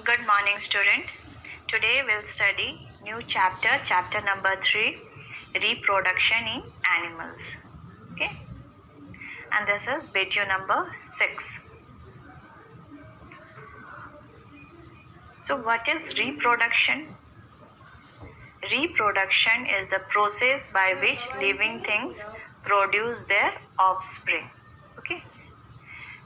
Good morning, student. Today we'll study new chapter number 3, reproduction in animals. Okay, and this is video number 6. So, what is reproduction? Reproduction is the process by which living things produce their offspring. Okay,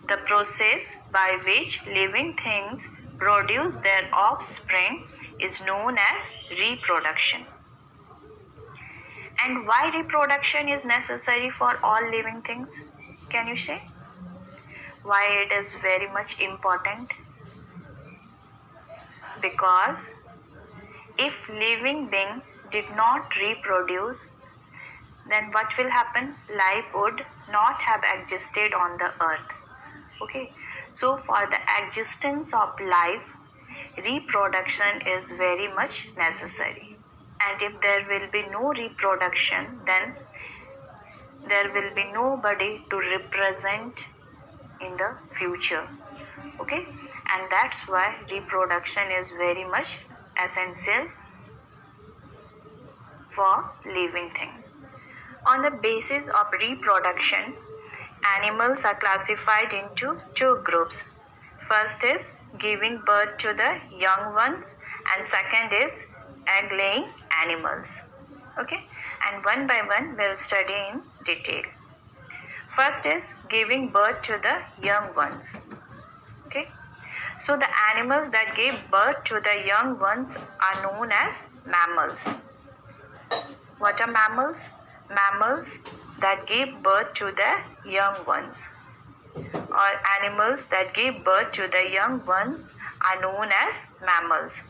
the process by which living things produce their offspring is known as reproduction. And why reproduction is necessary for all living things? Can you say? Why it is very much important? Because if living being did not reproduce, then what will happen? Life would not have existed on the earth. Okay, so for the existence of life, reproduction is very much necessary. And if there will be no reproduction, then there will be nobody to represent in the future. Okay, and that's why reproduction is very much essential for living things. On the basis of reproduction, animals are classified into two groups. First is giving birth to the young ones, and second is egg laying animals. Okay, and one by one we'll study in detail. First is giving birth to the young ones. Okay, so the animals that give birth to the young ones are known as mammals. What are mammals? Mammals that give birth to the young ones, or animals that give birth to the young ones are known as mammals.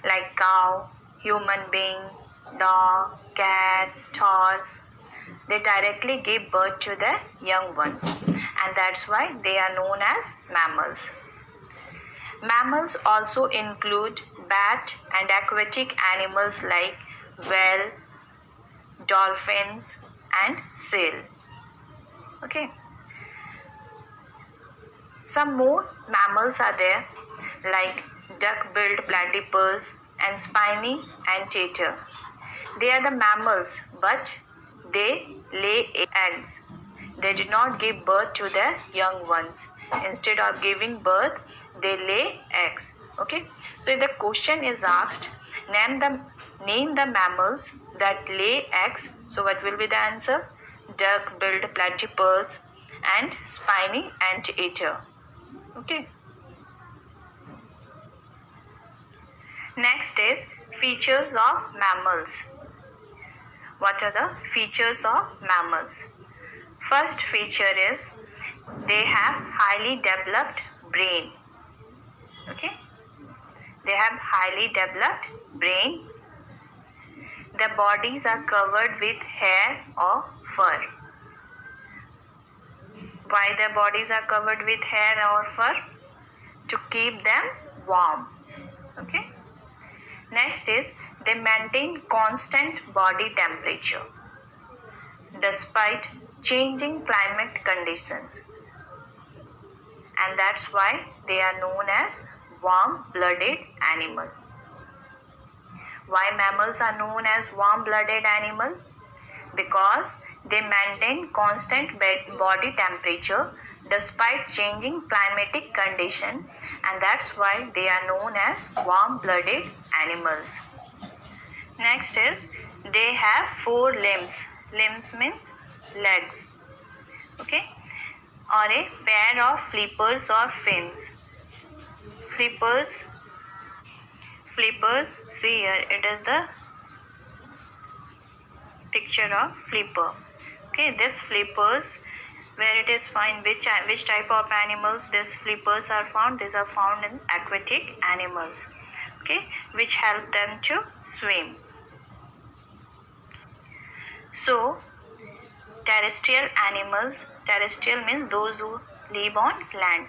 Like cow, human being, dog, cat, horse, they directly give birth to the young ones, and that's why they are known as mammals. Mammals also include bat and aquatic animals like whale, dolphins and seal. Okay. Some more mammals are there like duck-billed platypus and spiny anteater. They are the mammals, but they lay eggs. They do not give birth to their young ones. Instead of giving birth, they lay eggs. Okay. So if the question is asked, name the mammals that lay eggs. So what will be the answer? Duck-billed platypus and spiny anteater. Okay. Next is features of mammals. What are the features of mammals? First feature is they have highly developed brain. Okay. They have highly developed brain. Their bodies are covered with hair or fur. Why their bodies are covered with hair or fur? To keep them warm. Okay. Next is they maintain constant body temperature despite changing climate conditions, and that's why they are known as warm-blooded animal. Why mammals are known as warm-blooded animal? Because they maintain constant body temperature despite changing climatic condition, and that's why they are known as warm-blooded animals. Next is they have 4 limbs. Limbs means legs. Okay, or a pair of flippers or fins. Flippers, see here, it is the picture of flipper. Okay, this flippers, where it is found, which type of animals these flippers are found? These are found in aquatic animals. Okay, which help them to swim. So terrestrial animals, terrestrial means those who live on land.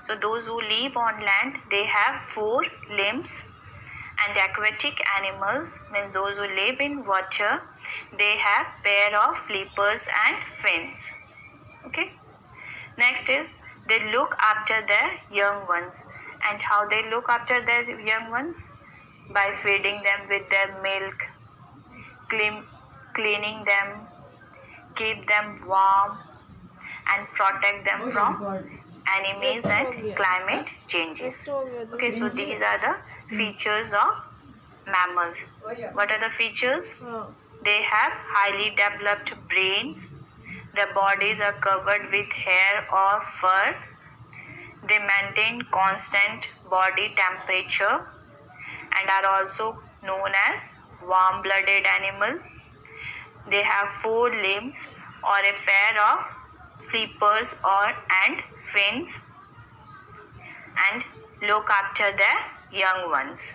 So those who live on land, they have 4 limbs, and aquatic animals means those who live in water, they have pair of flippers and fins. Okay. Next is they look after their young ones, And how they look after their young ones? By feeding them with their milk, cleaning them, keep them warm, and protect them from enemies and climate changes. Okay, so these are the features of mammals. What are the features? They have highly developed brains. Their bodies are covered with hair or fur. They maintain constant body temperature and are also known as warm-blooded animal. They have 4 limbs or a pair of flippers and fins and look after their young ones.